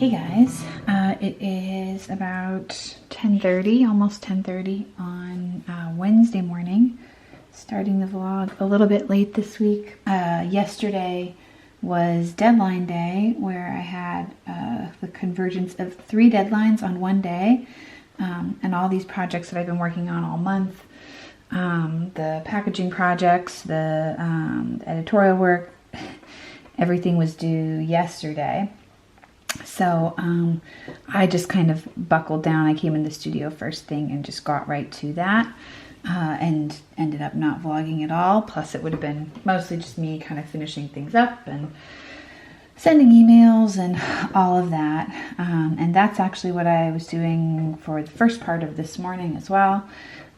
Hey guys, it is about 10:30, almost 10:30 on Wednesday morning. Starting the vlog a little bit late this week. Yesterday was deadline day where I had the convergence of 3 deadlines on one day, and all these projects that I've been working on all month. The packaging projects, the editorial work, everything was due yesterday. So I just kind of buckled down. I came in the studio first thing and just got right to that, and ended up not vlogging at all. Plus it would have been mostly just me kind of finishing things up and sending emails and all of that. And that's actually what I was doing for the first part of this morning as well.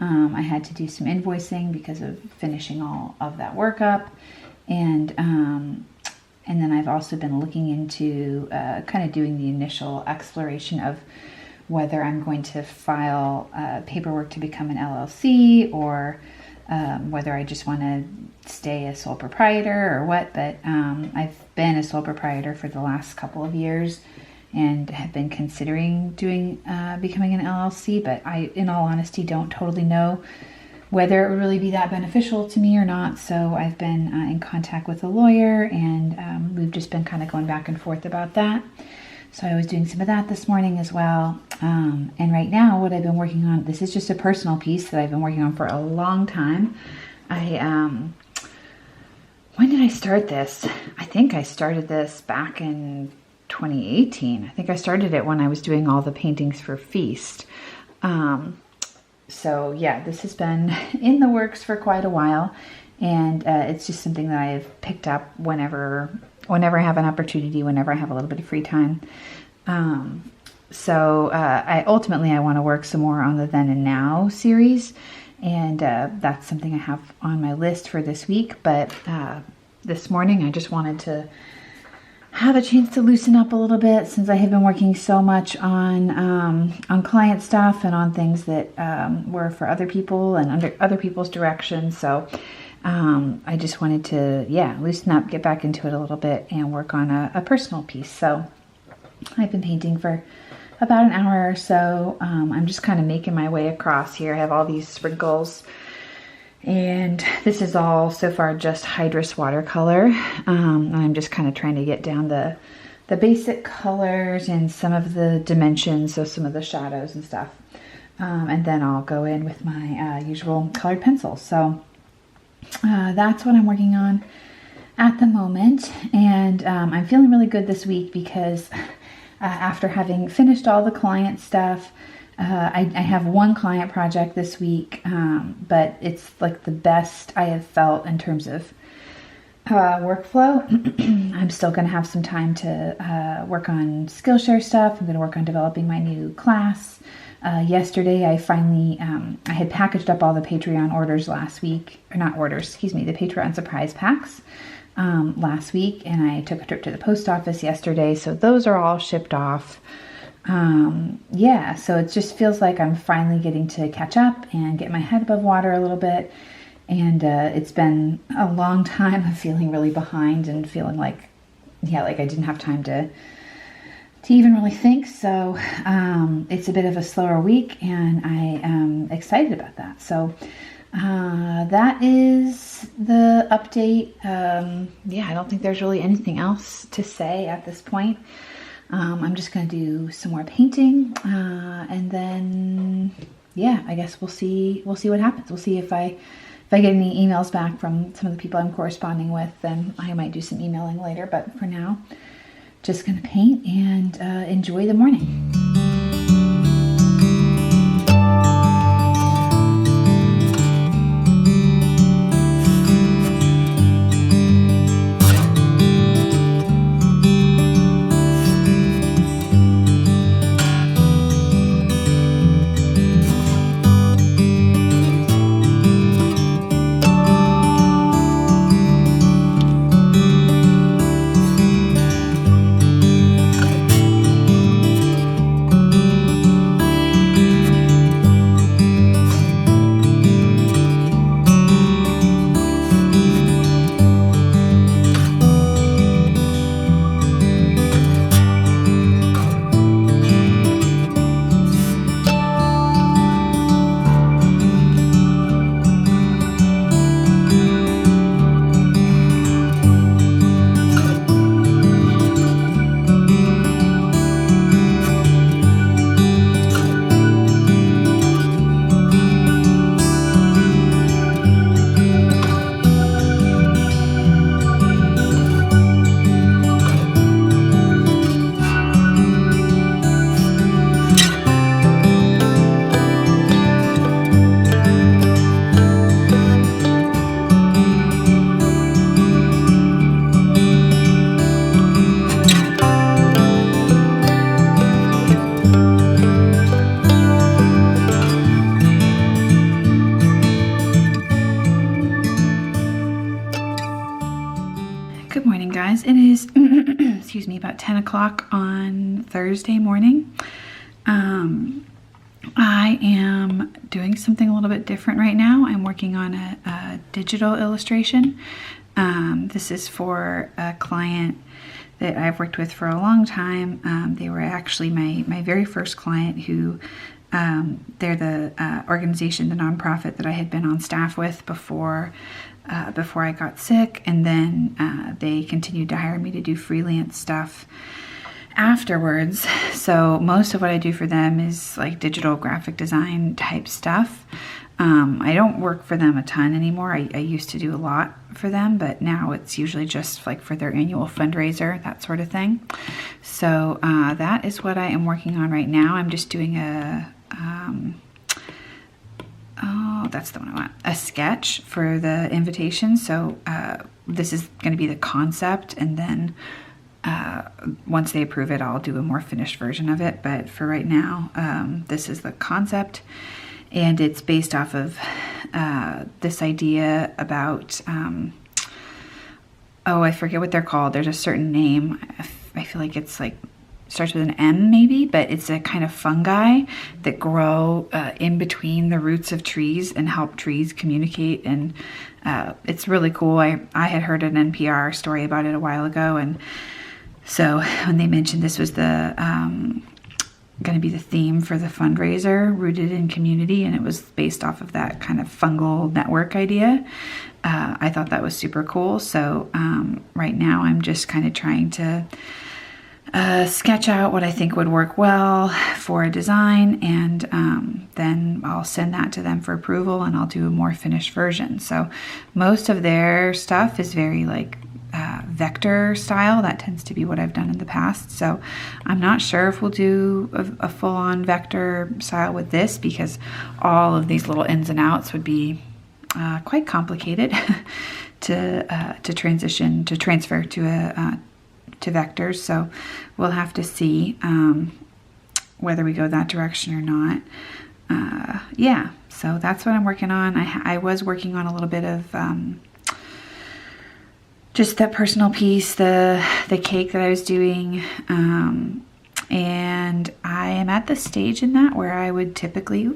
I had to do some invoicing because of finishing all of that work up. And then I've also been looking into kind of doing the initial exploration of whether I'm going to file paperwork to become an LLC, or whether I just want to stay a sole proprietor or what. But I've been a sole proprietor for the last couple of years and have been considering becoming an LLC. But I, in all honesty, don't totally know whether it would really be that beneficial to me or not. So I've been in contact with a lawyer, and we've just been kind of going back and forth about that. So I was doing some of that this morning as well. And right now what I've been working on, this is just a personal piece that I've been working on for a long time. When did I start this? I think I started this back in 2018. I think I started it when I was doing all the paintings for Feast. So yeah, this has been in the works for quite a while, and it's just something that I've picked up whenever I have an opportunity, whenever I have a little bit of free time. So I want to work some more on the Then and Now series, and that's something I have on my list for this week. But this morning I just wanted to have a chance to loosen up a little bit, since I have been working so much on client stuff and on things that were for other people and under other people's direction. So I just wanted to, loosen up, get back into it a little bit, and work on a personal piece. So I've been painting for about an hour or so. I'm just kind of making my way across here. I have all these sprinkles, and this is all so far just Hydrus watercolor. I'm just kind of trying to get down the basic colors and some of the dimensions, so some of the shadows and stuff. And then I'll go in with my usual colored pencils. So that's what I'm working on at the moment. And I'm feeling really good this week because after having finished all the client stuff, I have one client project this week, but it's like the best I have felt in terms of workflow. I'm still going to have some time to work on Skillshare stuff. I'm going to work on developing my new class. Yesterday I finally, I had packaged up all the Patreon orders last week, or not orders, excuse me, the Patreon surprise packs last week, and I took a trip to the post office yesterday, so those are all shipped off. So it just feels like I'm finally getting to catch up and get my head above water a little bit. And it's been a long time of feeling really behind and feeling like I didn't have time to even really think. So it's a bit of a slower week, and I am excited about that. So that is the update. I don't think there's really anything else to say at this point. I'm just going to do some more painting, and then, I guess we'll see what happens. We'll see if I get any emails back from some of the people I'm corresponding with, then I might do some emailing later. But for now, just going to paint and enjoy the morning. 10 o'clock on Thursday morning. I am doing something a little bit different right now. I'm working on a digital illustration. This is for a client that I've worked with for a long time. They were actually my very first client who, they're the organization, the nonprofit that I had been on staff with before I got sick, and then they continued to hire me to do freelance stuff afterwards. So most of what I do for them is like digital graphic design type stuff. I don't work for them a ton anymore. I used to do a lot for them, but now it's usually just like for their annual fundraiser, that sort of thing. So that is what I am working on right now. I'm just doing oh, that's the one I want. A sketch for the invitation. So this is going to be the concept, and then once they approve it, I'll do a more finished version of it. But for right now, this is the concept, and it's based off of this idea about, oh, I forget what they're called. There's a certain name. I feel like it's like, starts with an M maybe, but it's a kind of fungi that grow in between the roots of trees and help trees communicate. And it's really cool. I had heard an NPR story about it a while ago, and so when they mentioned this was the going to be the theme for the fundraiser, rooted in community, and it was based off of that kind of fungal network idea, I thought that was super cool. So right now I'm just kind of trying to sketch out what I think would work well for a design, and then I'll send that to them for approval, and I'll do a more finished version. So most of their stuff is very like vector style. That tends to be what I've done in the past. So I'm not sure if we'll do a full-on vector style with this, because all of these little ins and outs would be quite complicated to transfer to vectors. So we'll have to see whether we go that direction or not. Yeah, so that's what I'm working on. I was working on a little bit of just that personal piece, the cake that I was doing, and I am at the stage in that where I would typically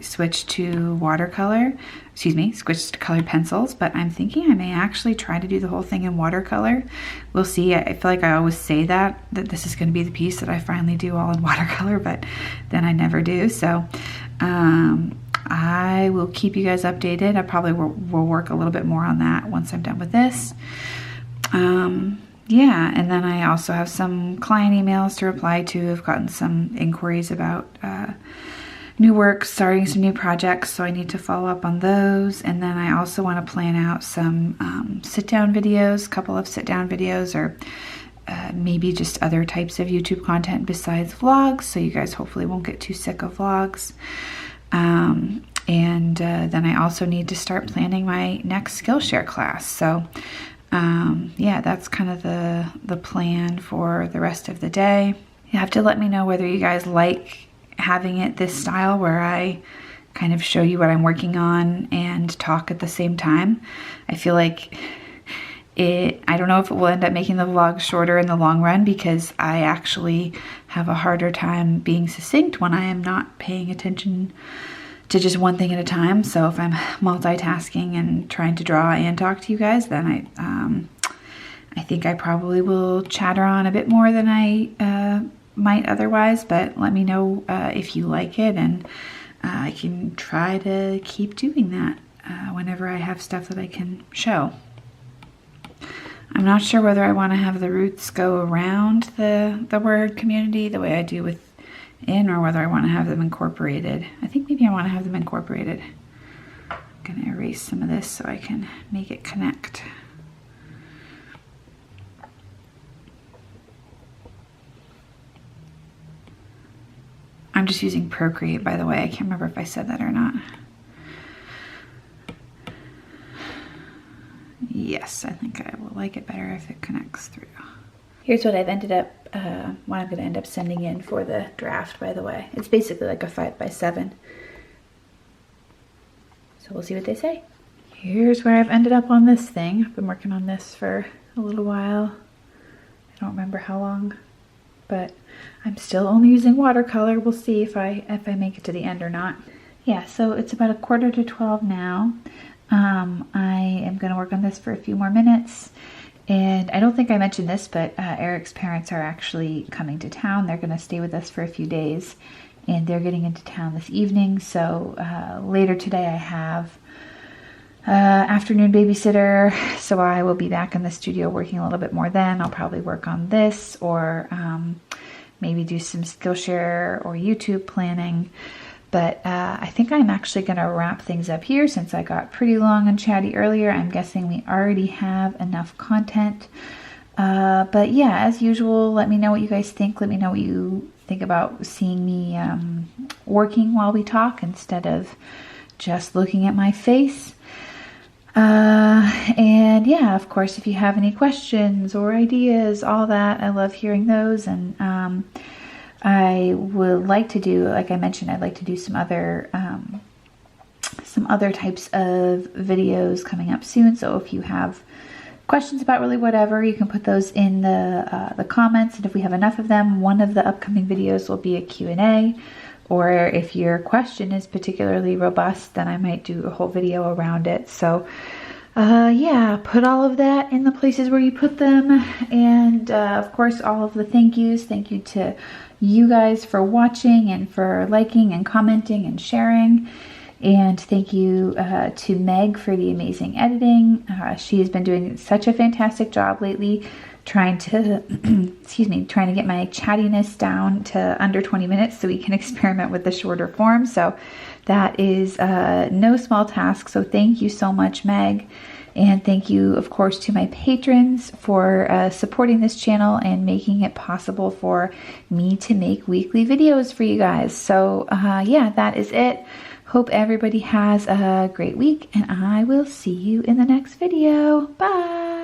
switch to watercolor, switch to colored pencils, but I'm thinking I may actually try to do the whole thing in watercolor. We'll see. I feel like I always say that this is going to be the piece that I finally do all in watercolor, but then I never do. So I will keep you guys updated. I probably will work a little bit more on that once I'm done with this. Yeah, and then I also have some client emails to reply to. I've gotten some inquiries about new work, starting some new projects, so I need to follow up on those. And then I also want to plan out some sit-down videos, a couple of sit-down videos, or maybe just other types of YouTube content besides vlogs, so you guys hopefully won't get too sick of vlogs. And then I also need to start planning my next Skillshare class. So yeah, that's kind of the plan for the rest of the day. You have to let me know whether you guys like having it this style, where I kind of show you what I'm working on and talk at the same time. I feel like I don't know if it will end up making the vlog shorter in the long run, because I actually have a harder time being succinct when I am not paying attention to just one thing at a time. So if I'm multitasking and trying to draw and talk to you guys, then I think I probably will chatter on a bit more than I might otherwise. But let me know if you like it, and I can try to keep doing that whenever I have stuff that I can show. I'm not sure whether I want to have the roots go around the word community the way I do with in, or whether I want to have them incorporated. I think maybe I want to have them incorporated. I'm going to erase some of this so I can make it connect. I'm just using Procreate, by the way. I can't remember if I said that or not. Yes, I think I will like it better if it connects through. Here's what I've ended up, what I'm going to end up sending in for the draft, by the way. It's basically like a 5x7. So we'll see what they say. Here's where I've ended up on this thing. I've been working on this for a little while. I don't remember how long, but I'm still only using watercolor. We'll see if I make it to the end or not. Yeah, so it's about 11:45 now. I am going to work on this for a few more minutes. And I don't think I mentioned this, but Eric's parents are actually coming to town. They're going to stay with us for a few days, and they're getting into town this evening. So later today I have afternoon babysitter, so I will be back in the studio working a little bit more then. I'll probably work on this, or maybe do some Skillshare or YouTube planning. But I think I'm actually going to wrap things up here since I got pretty long and chatty earlier. I'm guessing we already have enough content. But yeah, as usual, let me know what you guys think. Let me know what you think about seeing me working while we talk instead of just looking at my face. And yeah, of course, if you have any questions or ideas, all that, I love hearing those. And I would like to do, like I mentioned, I'd like to do some other types of videos coming up soon. So if you have questions about really whatever, you can put those in the comments. And if we have enough of them, one of the upcoming videos will be a Q&A. Or if your question is particularly robust, then I might do a whole video around it. So yeah, put all of that in the places where you put them. And of course, all of the thank yous. Thank you to you guys for watching and for liking and commenting and sharing. And thank you to Meg for the amazing editing. She has been doing such a fantastic job lately, trying to, trying to get my chattiness down to under 20 minutes so we can experiment with the shorter form. So that is no small task. So thank you so much, Meg. And thank you, of course, to my patrons for supporting this channel and making it possible for me to make weekly videos for you guys. So yeah, that is it. Hope everybody has a great week, and I will see you in the next video. Bye!